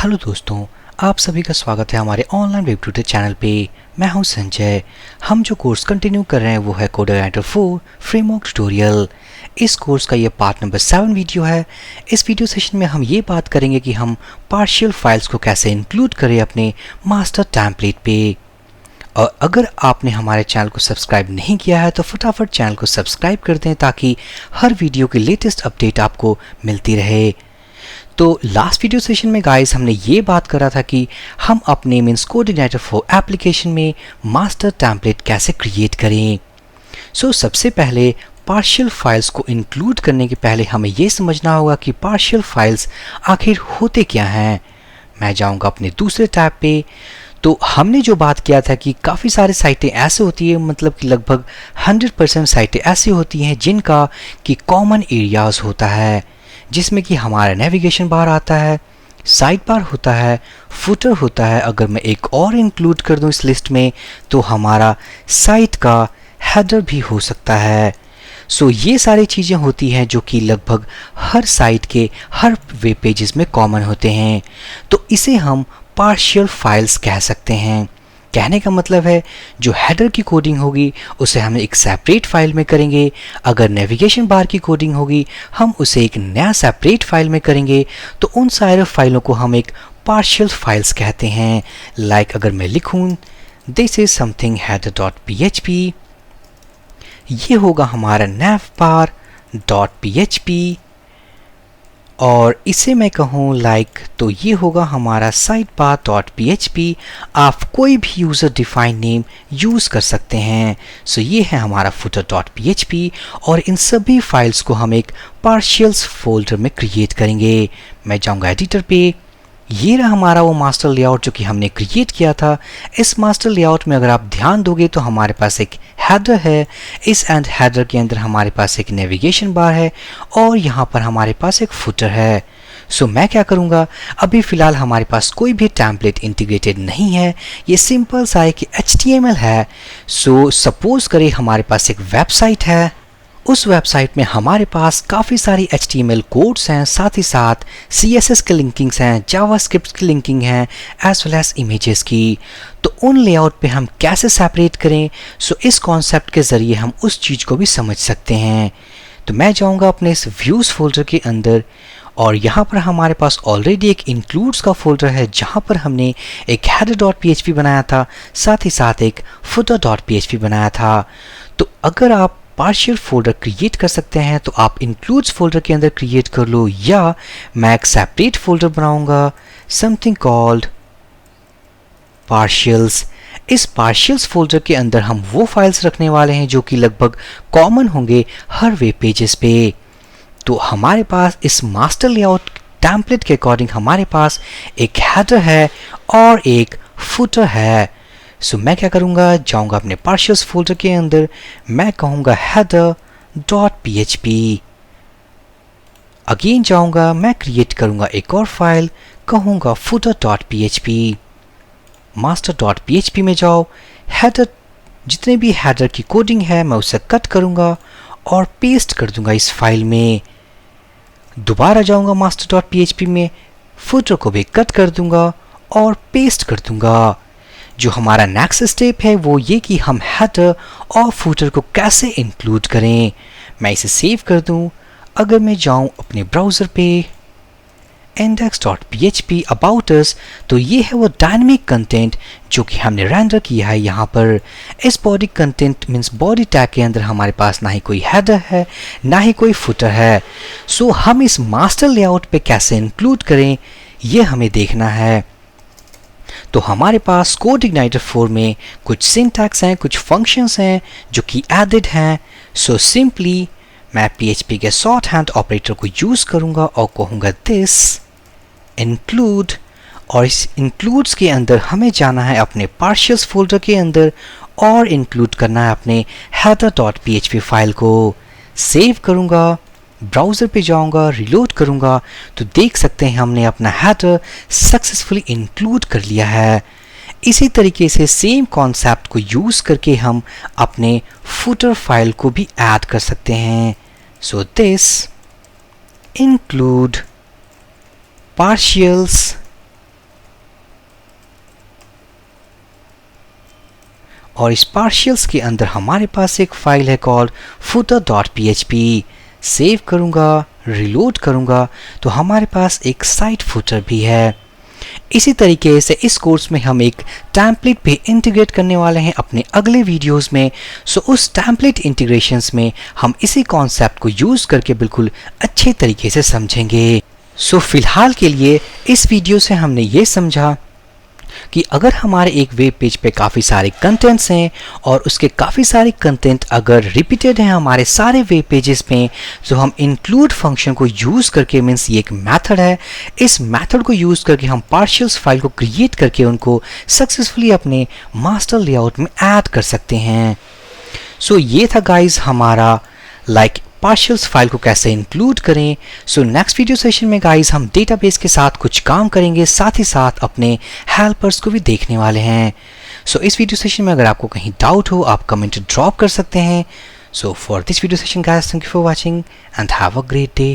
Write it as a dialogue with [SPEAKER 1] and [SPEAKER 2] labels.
[SPEAKER 1] Hello दोस्तों, आप सभी का स्वागत है हमारे ऑनलाइन वेब ट्यूटर चैनल पे। मैं हूं संजय। हम जो कोर्स कंटिन्यू कर रहे हैं वो है कोडर राइटर 4 फ्रेमवर्क ट्यूटोरियल। इस कोर्स का ये पार्ट नंबर 7 वीडियो है। इस वीडियो सेशन में हम ये बात करेंगे कि हम पार्शियल फाइल्स को कैसे इंक्लूड करें अपने मास्टर टेम्पलेट पे। और अगर आपने हमारे चैनल को सब्सक्राइब नहीं किया है तो फटाफट चैनल को सब्सक्राइब कर दें ताकि हर वीडियो की लेटेस्ट अपडेट आपको मिलती रहे। तो लास्ट वीडियो सेशन में गाइस हमने ये बात करा था कि हम अपने मीन्स कोऑर्डिनेटर फॉर एप्लीकेशन में मास्टर टेम्पलेट कैसे क्रिएट करें। सबसे पहले पार्शियल फाइल्स को इंक्लूड करने के पहले हमें ये समझना होगा कि पार्शियल फाइल्स आखिर होते क्या हैं। मैं जाऊंगा अपने दूसरे टैब पे। तो हमने जो बात किया था कि काफ़ी सारी साइटें ऐसे होती है, मतलब कि लगभग 100% साइटें ऐसी होती हैं जिनका कि कॉमन एरियाज होता है, जिसमें कि हमारा नेविगेशन बार आता है, साइड बार होता है, फुटर होता है। अगर मैं एक और इंक्लूड कर दूं इस लिस्ट में तो हमारा साइट का हेडर भी हो सकता है। ये सारी चीज़ें होती हैं जो कि लगभग हर साइट के हर वेब पेजेस में कॉमन होते हैं। तो इसे हम पार्शियल फाइल्स कह सकते हैं। कहने का मतलब है जो हेडर की कोडिंग होगी उसे हम एक सेपरेट फाइल में करेंगे। अगर नेविगेशन बार की कोडिंग होगी हम उसे एक नया सेपरेट फाइल में करेंगे। तो उन सारे फाइलों को हम एक पार्शियल फाइल्स कहते हैं। लाइक अगर मैं लिखूं दिस इज समथिंग header.php, ये होगा हमारा navbar.php, और इसे मैं कहूँ लाइक तो ये होगा हमारा sidebar.php। आप कोई भी यूज़र डिफाइंड नेम यूज़ कर सकते हैं। ये है हमारा footer.php और इन सभी फाइल्स को हम एक पार्शियल्स फोल्डर में क्रिएट करेंगे। मैं जाऊँगा एडिटर पे। ये रहा हमारा वो मास्टर लेआउट जो कि हमने क्रिएट किया था। इस मास्टर लेआउट में अगर आप ध्यान दोगे तो हमारे पास एक हेडर है। इस एंड हेडर के अंदर हमारे पास एक नेविगेशन बार है और यहाँ पर हमारे पास एक फुटर है। मैं क्या करूँगा, अभी फ़िलहाल हमारे पास कोई भी टेम्पलेट इंटीग्रेटेड नहीं है। ये सिंपल सा एक HTML है। सपोज करें हमारे पास एक वेबसाइट है। उस वेबसाइट में हमारे पास काफ़ी सारी HTML कोड्स हैं, साथ ही साथ CSS के लिंकिंग्स हैं, जावास्क्रिप्ट की लिंकिंग है, एज वेल एज इमेजेस की। तो उन लेआउट पे हम कैसे सेपरेट करें, इस कॉन्सेप्ट के ज़रिए हम उस चीज़ को भी समझ सकते हैं। तो मैं जाऊंगा अपने इस व्यूज़ फोल्डर के अंदर और यहाँ पर हमारे पास ऑलरेडी एक इंक्लूड्स का फोल्डर है जहाँ पर हमने एक header.php बनाया था, साथ ही साथ एक footer.php बनाया था। तो अगर आप पार्शियल फोल्डर क्रिएट कर सकते हैं तो आप इंक्लूड्स फोल्डर के अंदर क्रिएट कर लो, या मैं एक सेपरेट फोल्डर बनाऊंगा समथिंग कॉल्ड पार्शियल्स। इस पार्शियल्स फोल्डर के अंदर हम वो फाइल्स रखने वाले हैं जो कि लगभग कॉमन होंगे हर वेब पेजेस पे। तो हमारे पास इस मास्टर लेआउट टेम्पलेट के अकॉर्डिंग हमारे पास एक हेडर है और एक फुटर है। मैं क्या करूँगा, जाऊँगा अपने पार्शियल्स फोल्डर के अंदर, मैं कहूँगा header.php। अगेन जाऊँगा, मैं क्रिएट करूँगा एक और फाइल, कहूँगा footer.php। master.php में जाओ, हेडर जितने भी हेडर की कोडिंग है मैं उसे कट करूँगा और पेस्ट कर दूँगा इस फाइल में। दोबारा जाऊँगा master.php में, फुटर को भी कट कर दूँगा और पेस्ट कर दूँगा। जो हमारा नेक्स्ट स्टेप है वो ये कि हम हेडर और फुटर को कैसे इंक्लूड करें। मैं इसे सेव कर दूं। अगर मैं जाऊं अपने ब्राउज़र पे index.php अबाउट अस, तो ये है वो डायनेमिक कंटेंट जो कि हमने रेंडर किया है यहाँ पर। इस body content means body tag के अंदर हमारे पास ना ही कोई हेडर है ना ही कोई फुटर है। हम इस मास्टर लेआउट पे कैसे इंक्लूड करें ये हमें देखना है। तो हमारे पास कोडिग्नाइटर 4 में कुछ सिंटैक्स हैं, कुछ फंक्शंस हैं जो कि एडेड हैं। सिंपली मैं PHP के शॉर्ट हैंड ऑपरेटर को यूज़ करूँगा और कहूँगा दिस इंक्लूड, और इस इंक्लूड्स के अंदर हमें जाना है अपने पार्शियल्स फोल्डर के अंदर और इंक्लूड करना है अपने header.php फाइल को। सेव करूँगा, ब्राउज़र पे जाऊंगा, रिलोड करूंगा तो देख सकते हैं हमने अपना हेडर सक्सेसफुली इंक्लूड कर लिया है। इसी तरीके से सेम कॉन्सेप्ट को यूज़ करके हम अपने फुटर फाइल को भी ऐड कर सकते हैं। दिस include partials और इस पार्शियल्स के अंदर हमारे पास एक फाइल है कॉल्ड footer.php। सेव करूँगा, रिलोड करूँगा तो हमारे पास एक साइट फुटर भी है। इसी तरीके से इस कोर्स में हम एक टेम्पलेट भी इंटीग्रेट करने वाले हैं अपने अगले वीडियोस में। सो उस टेम्पलेट इंटीग्रेशंस में हम इसी कॉन्सेप्ट को यूज़ करके बिल्कुल अच्छे तरीके से समझेंगे। सो फिलहाल के लिए इस वीडियो से हमने ये समझा कि अगर हमारे एक वेब पेज पे काफ़ी सारे कंटेंट्स हैं और उसके काफ़ी सारे कंटेंट अगर रिपीटेड हैं हमारे सारे वेब पेजेस में, तो हम इंक्लूड फंक्शन को यूज़ करके, मीन्स ये एक मेथड है, इस मेथड को यूज़ करके हम पार्शियल्स फाइल को क्रिएट करके उनको सक्सेसफुली अपने मास्टर लेआउट में ऐड कर सकते हैं। सो ये था गाइज हमारा पार्शियल्स फाइल को कैसे इंक्लूड करें। सो नेक्स्ट वीडियो सेशन में गाइज हम डेटाबेस के साथ कुछ काम करेंगे, साथ ही साथ अपने हेल्पर्स को भी देखने वाले हैं। सो इस वीडियो सेशन में अगर आपको कहीं डाउट हो आप कमेंट ड्रॉप कर सकते हैं। So for this video session guys, thank you for watching and have a great day.